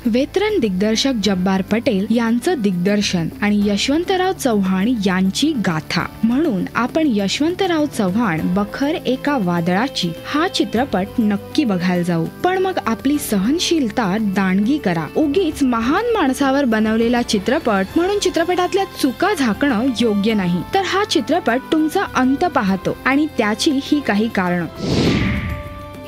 वेतरन दिग्दर्शक जब्बार पटेल यांचं दिग्दर्शन आणि यशवंतराव चव्हाण यांची गाथा म्हणून आपण यशवंतराव चव्हाण बखर एका वादळाची हा चित्रपट नक्की बघायला जाऊ। पण मग आपली सहनशीलता दांडगी करा। उगीच महान माणसावर बनवलेला चित्रपट म्हणून चित्रपटातल्या चुका झाकणं योग्य नाही। तर हा चित्रपट तुमचा अंत पाहतो आणि त्याची ही काही कारणं।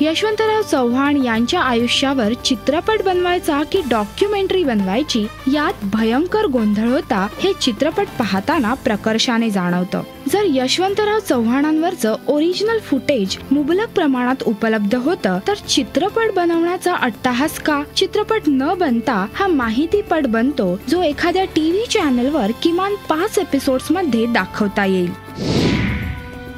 यशवंतराव चव्हाण यांच्या आयुष्यावर चित्रपट बनवायचा की डॉक्युमेंटरी बनवायची यात भयंकर गोंधळ होता हे चित्रपट पाहताना प्रकर्षाने जाणवतं। जर यशवंतराव चव्हाणांवरचं ओरिजिनल फुटेज मुबलक प्रमाणात उपलब्ध होतं तर चित्रपट बनवण्याचा अट्टाहास का? चित्रपट न बनता हा माहितीपट बनतो जो एखाद्या टीव्ही चॅनलवर किमान 5 एपिसोड्स मध्ये दाखवता येईल।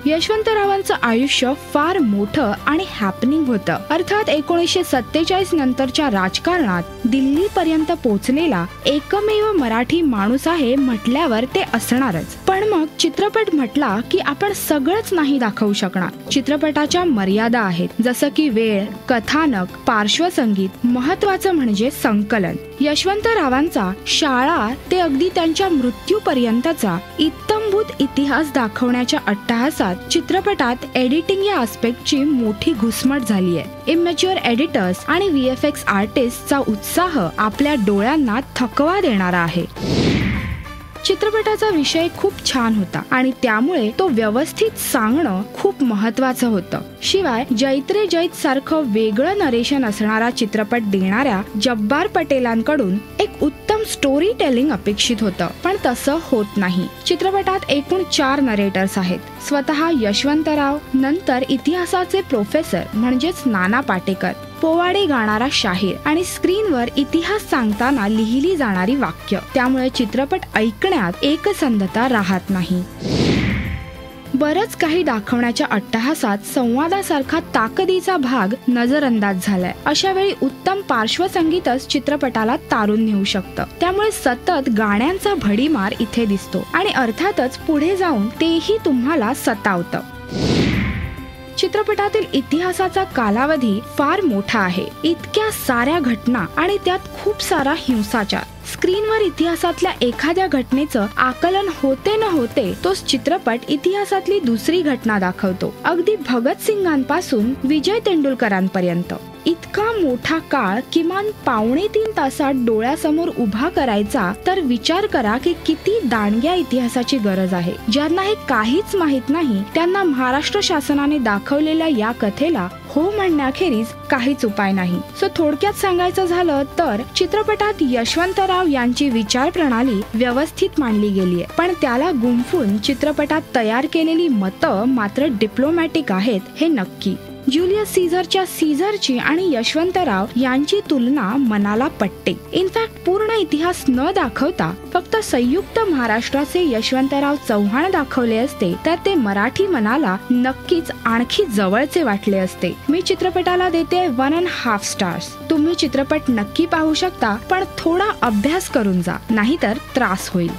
यशवंतरावांचं आयुष्य फार मोठं आणि हॅपनिंग होतं। अर्थात 1947 नंतरच्या राजकारणात दिल्ली पर्यंत पोहोचलेला एकमेव मराठी माणूस आहे म्हटल्यावर ते असणारच। पण मग चित्रपट म्हटला की आपण सगळंच नाही दाखवू शकणार। चित्रपटाच्या मर्यादा आहेत, जसं की वेळ, कथानक, पार्श्वसंगीत, महत्वाचं म्हणजे संकलन। यशवंतरावांचा शाळा ते अगदी त्यांच्या मृत्यूपर्यंतचा इत्थंभूत इतिहास दाखवण्याच्या अट्टाहासात चित्रपटात एडिटिंग या आस्पेक्टची मोठी घुसमट झाली आहे। इमॅच्युअर एडिटर्स आणि VFX आर्टिस्टचा उत्साह आपल्या डोळ्यांना थकवा देणारा आहे। चित्रपटाचा विषय खूप छान होता आणि त्यामुळे तो व्यवस्थित सांगणं खूप महत्वाचं होतं। शिवाय जैत्रे जैत सारखं वेगळं नरेशन असणारा चित्रपट देणाऱ्या जब्बार पटेलांकडून एक उत्तम स्टोरी टेलिंग अपेक्षित होतं, पण तसं होत नाही। चित्रपटात एकूण 4 नरेटर्स आहेत, स्वतः यशवंतराव, नंतर इतिहासाचे प्रोफेसर म्हणजेच नाना पाटेकर, पोवाडे गाणारा शाहीर आणि स्क्रीनवर इतिहास सांगताना लिहिली जाणारी वाक्य। त्यामुळे चित्रपट ऐकण्यात एकसंधता राहत नाही। बरंच काही दाखवण्याच्या अट्टाहासात संवादासारखा ताकदीचा भाग नजरअंदाज झालाय। अशा वेळी उत्तम पार्श्वसंगीतच चित्रपटाला तारून नेऊ शकतं। त्यामुळे सतत गाण्यांचा भडीमार इथे दिसतो आणि अर्थातच पुढे जाऊन तेही तुम्हाला सतावतं। चित्रपटातील इतिहासाचा कालावधी फार मोठा आहे, इतक्या साऱ्या घटना आणि त्यात खूप सारा हिंसाचार। स्क्रीनवर इतिहासातल्या एखाद्या घटनेचं आकलन होते न होते तोच चित्रपट इतिहासातली दुसरी घटना दाखवतो, अगदी भगतसिंगांपासून विजय तेंडुलकरांपर्यंत। इतका मोठा काळ किमान 2.5 तासात डोळ्यासमोर उभा करायचा तर विचार करा की किती दांडग्या इतिहासाची गरज आहे। ज्यांना हे काहीच माहित नाही त्यांना महाराष्ट्र शासनाने दाखवलेल्या या कथेला हो म्हणण्याखेरीज काहीच उपाय नाही। सो थोडक्यात सांगायचं झालं तर चित्रपटात यशवंतराव यांची विचार प्रणाली व्यवस्थित मांडली गेलीये, पण त्याला गुंफून चित्रपटात तयार केलेली मतं मात्र डिप्लोमॅटिक आहेत हे नक्की। ज्युलियस सीझरच्या सीझरची आणि यशवंतराव यांची तुलना मनाला पटते। इनफॅक्ट पूर्ण इतिहास न दाखवता फक्त संयुक्त महाराष्ट्राचे यशवंतराव चव्हाण दाखवले असते तर ते मराठी मनाला नक्कीच आणखी जवळचे वाटले असते। मी चित्रपटाला देते 1.5 स्टार्स। तुम्ही चित्रपट नक्की पाहू शकता, पण थोडा अभ्यास करून जा, नाहीतर त्रास होईल।